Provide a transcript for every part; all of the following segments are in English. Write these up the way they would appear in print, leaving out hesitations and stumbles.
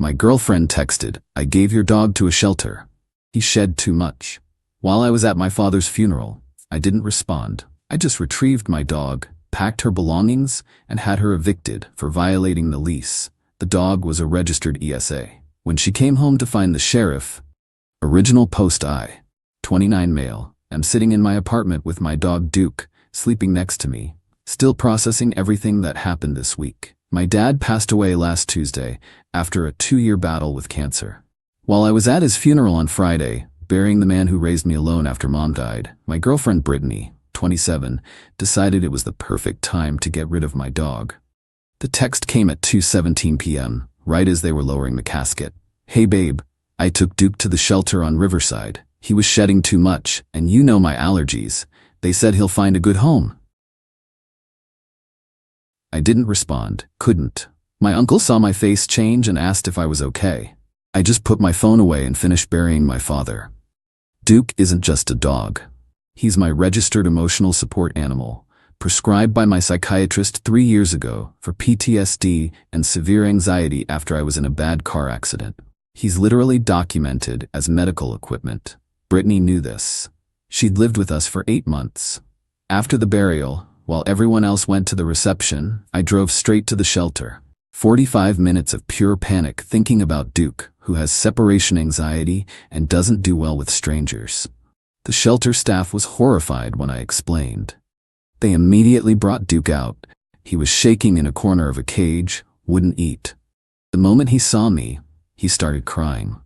My girlfriend texted, "I gave your dog to a shelter. He shed too much." While I was at my father's funeral, I didn't respond. I just retrieved my dog, packed her belongings, and had her evicted for violating the lease. The dog was a registered ESA. When she came home to find the sheriff, original post I, 29 male, am sitting in my apartment with my dog Duke, sleeping next to me, still processing everything that happened this week. My dad passed away last Tuesday after a 2-year battle with cancer. While I was at his funeral on Friday, burying the man who raised me alone after mom died, my girlfriend Brittany, 27, decided it was the perfect time to get rid of my dog. The text came at 2:17 p.m., right as they were lowering the casket. "Hey babe, I took Duke to the shelter on Riverside. He was shedding too much, and you know my allergies. They said he'll find a good home." I didn't respond, couldn't. My uncle saw my face change and asked if I was okay. I just put my phone away and finished burying my father. Duke isn't just a dog. He's my registered emotional support animal, prescribed by my psychiatrist 3 years ago for PTSD and severe anxiety after I was in a bad car accident. He's literally documented as medical equipment. Brittany knew this. She'd lived with us for 8 months. After the burial, while everyone else went to the reception, I drove straight to the shelter. 45 minutes of pure panic thinking about Duke, who has separation anxiety and doesn't do well with strangers. The shelter staff was horrified when I explained. They immediately brought Duke out. He was shaking in a corner of a cage, wouldn't eat. The moment he saw me, he started crying.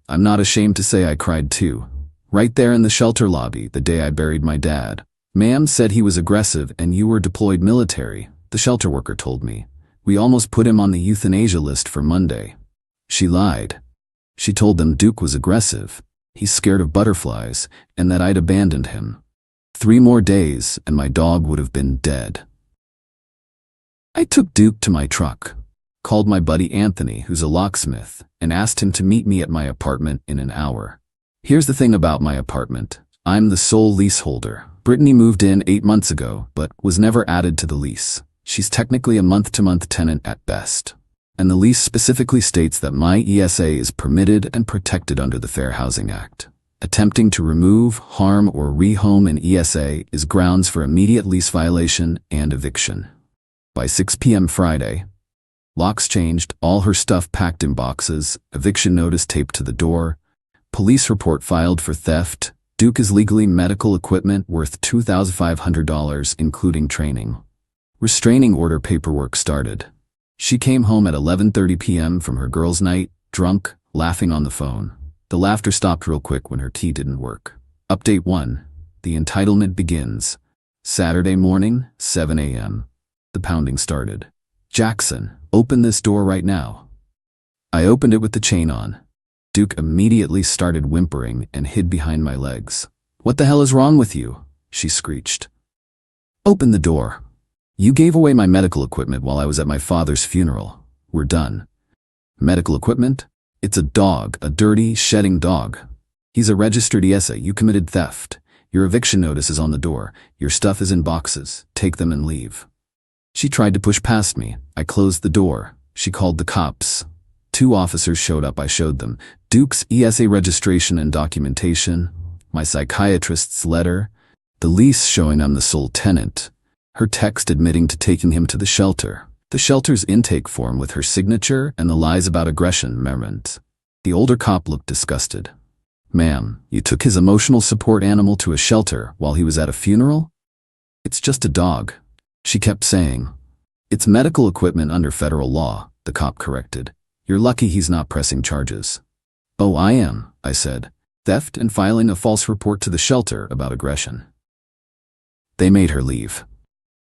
I'm not ashamed to say I cried too. Right there in the shelter lobby the day I buried my dad. "Ma'am said he was aggressive and you were deployed military," the shelter worker told me. "We almost put him on the euthanasia list for Monday." She lied. She told them Duke was aggressive, he's scared of butterflies, and that I'd abandoned him. 3 more days and my dog would have been dead. I took Duke to my truck, called my buddy Anthony, who's a locksmith, and asked him to meet me at my apartment in an hour. Here's the thing about my apartment. I'm the sole leaseholder. Brittany moved in 8 months ago, but was never added to the lease. She's technically a month-to-month tenant at best. And the lease specifically states that my ESA is permitted and protected under the Fair Housing Act. Attempting to remove, harm, or rehome an ESA is grounds for immediate lease violation and eviction. By 6 p.m. Friday, locks changed, all her stuff packed in boxes, eviction notice taped to the door, police report filed for theft. Duke is legally medical equipment worth $2,500, including training. Restraining order paperwork started. She came home at 11:30 p.m. from her girls' night, drunk, laughing on the phone. The laughter stopped real quick when her tea didn't work. Update 1. The entitlement begins. Saturday morning, 7 a.m. The pounding started. "Jackson, open this door right now." I opened it with the chain on. Duke immediately started whimpering and hid behind my legs. "What the hell is wrong with you?" she screeched. "Open the door. You gave away my medical equipment while I was at my father's funeral. We're done." "Medical equipment? It's a dog, a dirty, shedding dog. He's a registered ESA. You committed theft. Your eviction notice is on the door. Your stuff is in boxes. Take them and leave." She tried to push past me. I closed the door. She called the cops. 2 officers showed up. I showed them Duke's ESA registration and documentation, my psychiatrist's letter, the lease showing I'm the sole tenant, her text admitting to taking him to the shelter, the shelter's intake form with her signature, and the lies about aggression meant. The older cop looked disgusted. "Ma'am, you took his emotional support animal to a shelter while he was at a funeral?" "It's just a dog," she kept saying. "It's medical equipment under federal law," the cop corrected. "You're lucky he's not pressing charges." "Oh, I am," I said. "Theft and filing a false report to the shelter about aggression." They made her leave.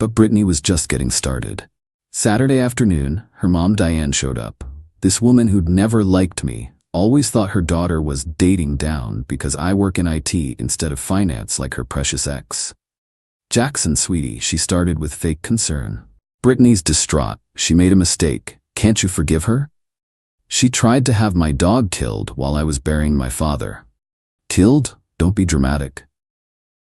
But Brittany was just getting started. Saturday afternoon, her mom Diane showed up. This woman who'd never liked me, always thought her daughter was dating down because I work in IT instead of finance like her precious ex. "Jackson, sweetie," she started with fake concern. "Brittany's distraught. She made a mistake. Can't you forgive her? She tried to have my dog killed while I was burying my father." "Killed? Don't be dramatic."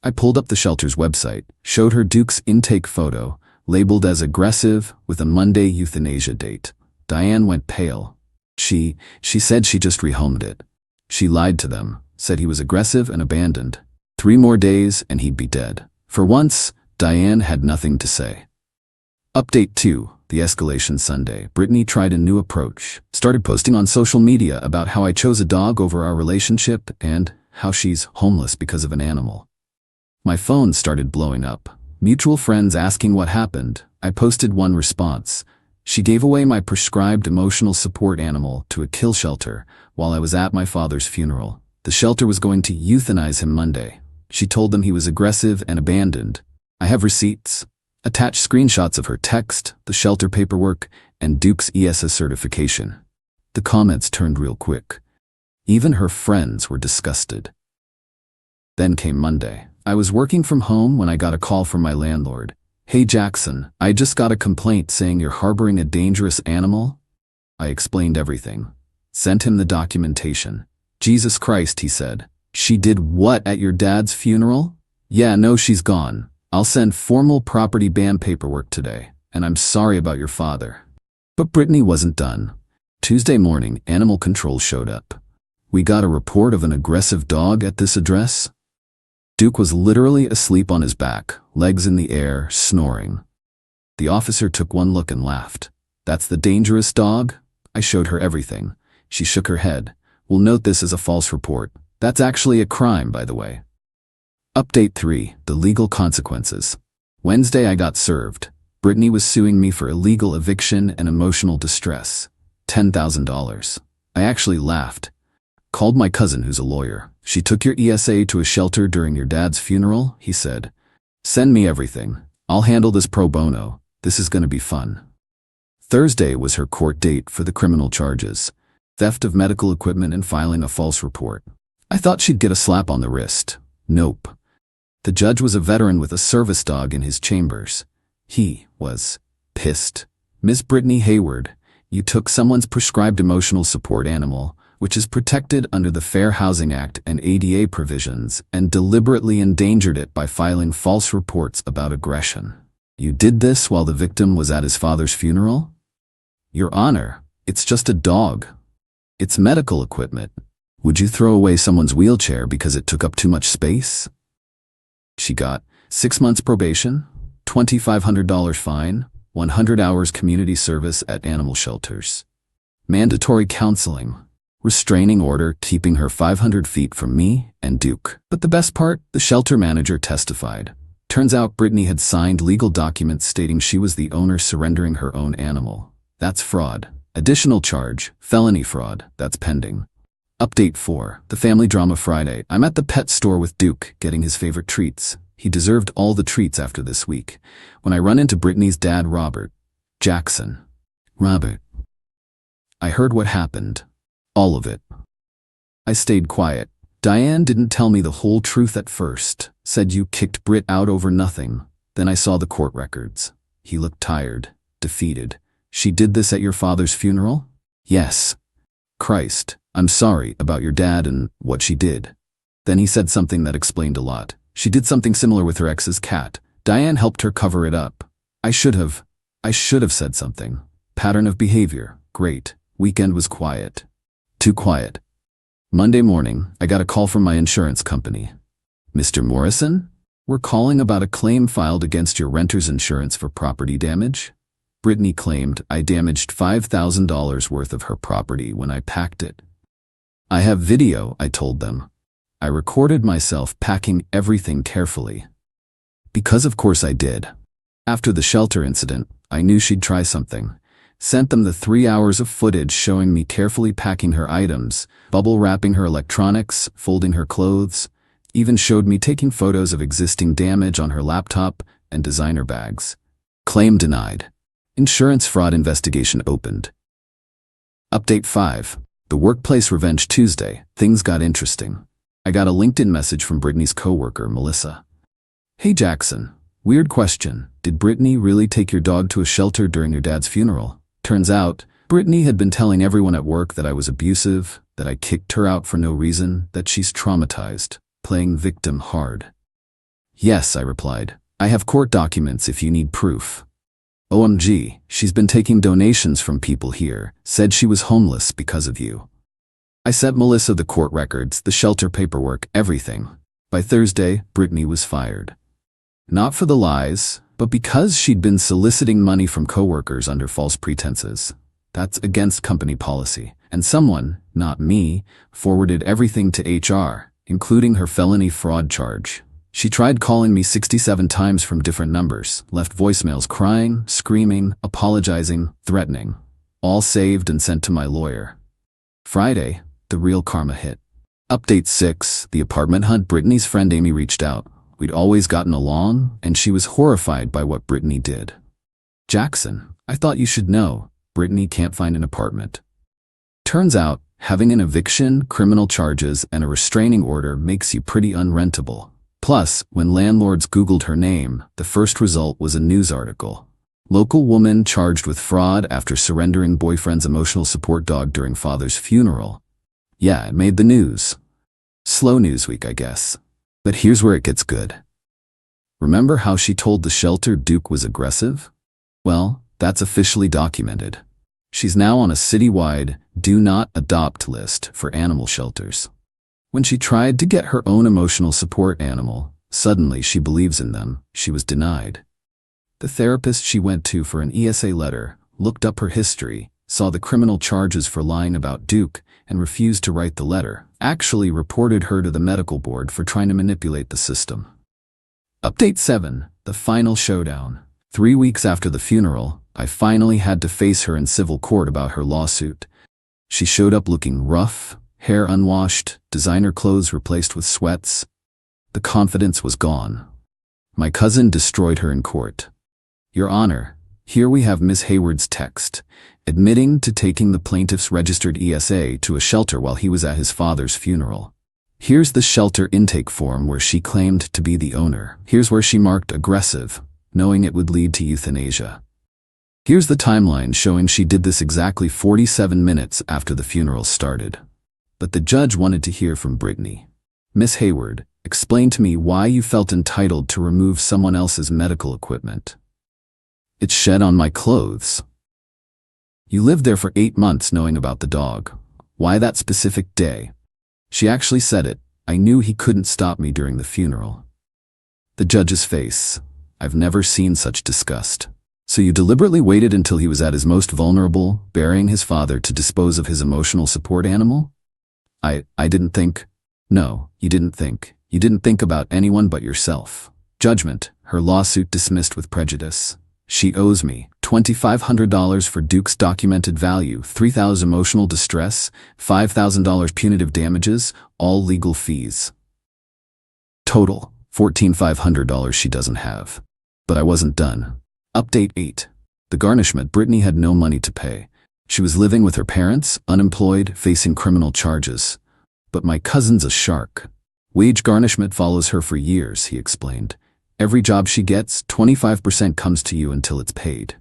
I pulled up the shelter's website, showed her Duke's intake photo, labeled as aggressive with a Monday euthanasia date. Diane went pale. She said she just rehomed it. She lied to them, said he was aggressive and abandoned. 3 more days and he'd be dead. For once, Diane had nothing to say. Update 2, the escalation Sunday. Brittany tried a new approach. Started posting on social media about how I chose a dog over our relationship and how she's homeless because of an animal. My phone started blowing up. Mutual friends asking what happened. I posted one response. She gave away my prescribed emotional support animal to a kill shelter while I was at my father's funeral. The shelter was going to euthanize him Monday. She told them he was aggressive and abandoned. I have receipts. Attached screenshots of her text, the shelter paperwork, and Duke's ESA certification. The comments turned real quick. Even her friends were disgusted. Then came Monday. I was working from home when I got a call from my landlord. "Hey Jackson, I just got a complaint saying you're harboring a dangerous animal." I explained everything. Sent him the documentation. "Jesus Christ," he said. "She did what at your dad's funeral?" "Yeah, no, she's gone. I'll send formal property ban paperwork today, and I'm sorry about your father." But Brittany wasn't done. Tuesday morning, animal control showed up. "We got a report of an aggressive dog at this address." Duke was literally asleep on his back, legs in the air, snoring. The officer took one look and laughed. "That's the dangerous dog?" I showed her everything. She shook her head. "We'll note this as a false report. That's actually a crime, by the way." Update 3, the legal consequences. Wednesday I got served. Brittany was suing me for illegal eviction and emotional distress. $10,000. I actually laughed. Called my cousin who's a lawyer. "She took your ESA to a shelter during your dad's funeral," he said. "Send me everything. I'll handle this pro bono. This is gonna be fun." Thursday was her court date for the criminal charges. Theft of medical equipment and filing a false report. I thought she'd get a slap on the wrist. Nope. The judge was a veteran with a service dog in his chambers. He was pissed. "Miss Brittany Hayward, you took someone's prescribed emotional support animal, which is protected under the Fair Housing Act and ADA provisions, and deliberately endangered it by filing false reports about aggression. You did this while the victim was at his father's funeral?" "Your Honor, it's just a dog. It's medical equipment. Would you throw away someone's wheelchair because it took up too much space?" She got 6 months probation, $2,500 fine, 100 hours community service at animal shelters. Mandatory counseling. Restraining order keeping her 500 feet from me and Duke. But the best part, the shelter manager testified. Turns out Brittany had signed legal documents stating she was the owner surrendering her own animal. That's fraud. Additional charge, felony fraud, that's pending. Update 4, the family drama Friday. I'm at the pet store with Duke, getting his favorite treats. He deserved all the treats after this week. When I run into Brittany's dad, Robert. Jackson. "Robert." I heard what happened. All of it. I stayed quiet. Diane didn't tell me the whole truth at first. Said you kicked Britt out over nothing. Then I saw the court records. He looked tired, defeated. "She did this at your father's funeral?" "Yes." "Christ, I'm sorry about your dad and what she did." Then he said something that explained a lot. She did something similar with her ex's cat. Diane helped her cover it up. I should have said something. Pattern of behavior. Great. Weekend was quiet. Too quiet. Monday morning, I got a call from my insurance company. "Mr. Morrison? We're calling about a claim filed against your renter's insurance for property damage." Brittany claimed I damaged $5,000 worth of her property when I packed it. "I have video," I told them. I recorded myself packing everything carefully. Because of course I did. After the shelter incident, I knew she'd try something. Sent them the 3 hours of footage showing me carefully packing her items, bubble wrapping her electronics, folding her clothes, even showed me taking photos of existing damage on her laptop and designer bags. Claim denied. Insurance fraud investigation opened. Update 5. The Workplace Revenge Tuesday. Things got interesting. I got a LinkedIn message from Brittany's coworker, Melissa. "Hey Jackson, weird question. Did Brittany really take your dog to a shelter during your dad's funeral?" Turns out, Brittany had been telling everyone at work that I was abusive, that I kicked her out for no reason, that she's traumatized, playing victim hard. "Yes," I replied. "I have court documents if you need proof." OMG, she's been taking donations from people here, said she was homeless because of you. I sent Melissa the court records, the shelter paperwork, everything. By Thursday, Brittany was fired. Not for the lies, but because she'd been soliciting money from coworkers under false pretenses. That's against company policy. And someone, not me, forwarded everything to HR, including her felony fraud charge. She tried calling me 67 times from different numbers, left voicemails crying, screaming, apologizing, threatening. All saved and sent to my lawyer. Friday, the real karma hit. Update 6, the apartment hunt. Brittany's friend Amy reached out. We'd always gotten along, and she was horrified by what Brittany did. Jackson, I thought you should know, Brittany can't find an apartment. Turns out, having an eviction, criminal charges, and a restraining order makes you pretty unrentable. Plus, when landlords Googled her name, the first result was a news article. Local woman charged with fraud after surrendering boyfriend's emotional support dog during father's funeral. Yeah, it made the news. Slow news week, I guess. But here's where it gets good. Remember how she told the shelter Duke was aggressive? Well, that's officially documented. She's now on a citywide do not adopt list for animal shelters. When she tried to get her own emotional support animal, suddenly she believes in them, she was denied. The therapist she went to for an ESA letter looked up her history, saw the criminal charges for lying about Duke, and refused to write the letter, actually reported her to the medical board for trying to manipulate the system. Update 7, the final showdown. 3 weeks after the funeral, I finally had to face her in civil court about her lawsuit. She showed up looking rough, hair unwashed, designer clothes replaced with sweats. The confidence was gone. My cousin destroyed her in court. Your Honor, here we have Ms. Hayward's text, admitting to taking the plaintiff's registered ESA to a shelter while he was at his father's funeral. Here's the shelter intake form where she claimed to be the owner. Here's where she marked aggressive, knowing it would lead to euthanasia. Here's the timeline showing she did this exactly 47 minutes after the funeral started. But the judge wanted to hear from Brittany. Miss Hayward, explain to me why you felt entitled to remove someone else's medical equipment. It's shed on my clothes. You lived there for 8 months knowing about the dog. Why that specific day? She actually said it. I knew he couldn't stop me during the funeral. The judge's face. I've never seen such disgust. So you deliberately waited until he was at his most vulnerable, burying his father to dispose of his emotional support animal? I didn't think. No, you didn't think. You didn't think about anyone but yourself. Judgment, her lawsuit dismissed with prejudice. She owes me $2,500 for Duke's documented value, $3,000 emotional distress, $5,000 punitive damages, all legal fees. Total, $14,500 she doesn't have. But I wasn't done. Update 8. The garnishment. Brittany had no money to pay. She was living with her parents, unemployed, facing criminal charges. But my cousin's a shark. Wage garnishment follows her for years, he explained. Every job she gets, 25% comes to you until it's paid.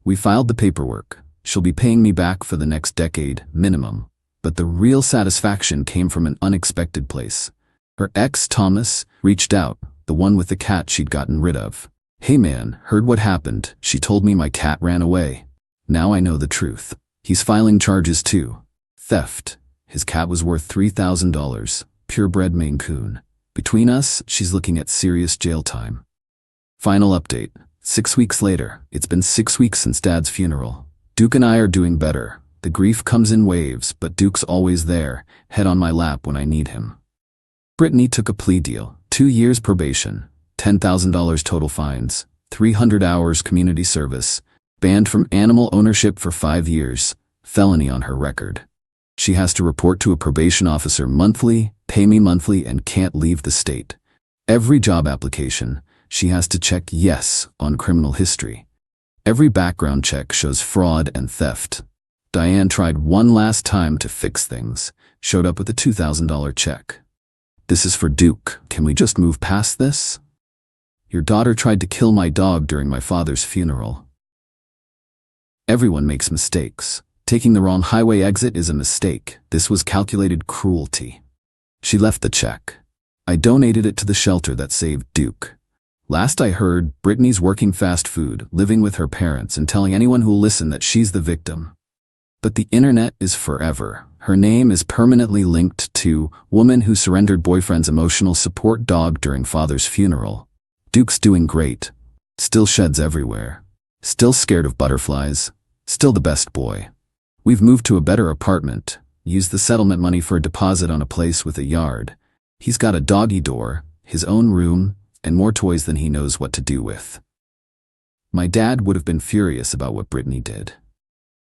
We filed the paperwork. She'll be paying me back for the next decade, minimum. But the real satisfaction came from an unexpected place. Her ex, Thomas, reached out, the one with the cat she'd gotten rid of. Hey man, heard what happened. She told me my cat ran away. Now I know the truth. He's filing charges too. Theft. His cat was worth $3,000. Purebred Maine Coon. Between us, she's looking at serious jail time. Final update. 6 weeks later. It's been 6 weeks since Dad's funeral. Duke and I are doing better. The grief comes in waves, but Duke's always there, head on my lap when I need him. Brittany took a plea deal. 2 years probation. $10,000 total fines. 300 hours community service. Banned from animal ownership for 5 years. Felony on her record. She has to report to a probation officer monthly, pay me monthly, and can't leave the state. Every job application, she has to check yes on criminal history. Every background check shows fraud and theft. Diane tried one last time to fix things, showed up with a $2,000 check. This is for Duke. Can we just move past this? Your daughter tried to kill my dog during my father's funeral. Everyone makes mistakes. Taking the wrong highway exit is a mistake. This was calculated cruelty. She left the check. I donated it to the shelter that saved Duke. Last I heard, Brittany's working fast food, living with her parents, and telling anyone who'll listen that she's the victim. But the internet is forever. Her name is permanently linked to woman who surrendered boyfriend's emotional support dog during father's funeral. Duke's doing great. Still sheds everywhere. Still scared of butterflies. Still the best boy. We've moved to a better apartment. Used the settlement money for a deposit on a place with a yard. He's got a doggy door, his own room, and more toys than he knows what to do with. My dad would have been furious about what Brittany did.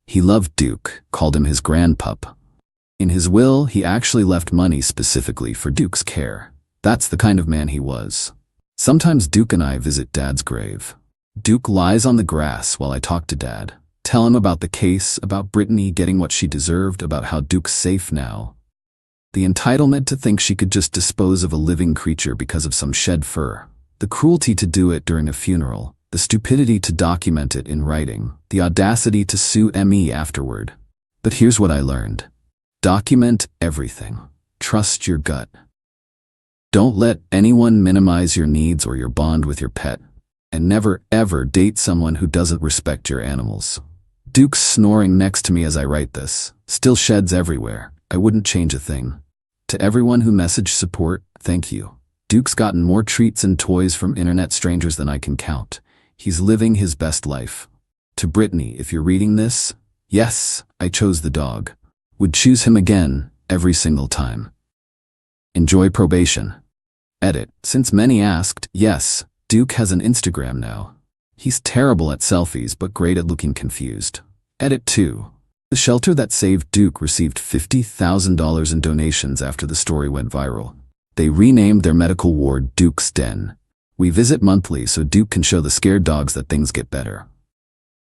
He loved Duke, called him his grandpup. In his will, he actually left money specifically for Duke's care. That's the kind of man he was. Sometimes Duke and I visit Dad's grave. Duke lies on the grass while I talk to Dad. Tell him about the case, about Brittany getting what she deserved, about how Duke's safe now. The entitlement to think she could just dispose of a living creature because of some shed fur. The cruelty to do it during a funeral. The stupidity to document it in writing. The audacity to sue ME afterward. But here's what I learned. Document everything. Trust your gut. Don't let anyone minimize your needs or your bond with your pet. And never ever date someone who doesn't respect your animals. Duke's snoring next to me as I write this. Still sheds everywhere. I wouldn't change a thing. To everyone who messaged support, thank you. Duke's gotten more treats and toys from internet strangers than I can count. He's living his best life. To Brittany, if you're reading this, yes, I chose the dog. Would choose him again, every single time. Enjoy probation. Edit. Since many asked, yes, Duke has an Instagram now. He's terrible at selfies but great at looking confused. Edit 2. The shelter that saved Duke received $50,000 in donations after the story went viral. They renamed their medical ward Duke's Den. We visit monthly so Duke can show the scared dogs that things get better.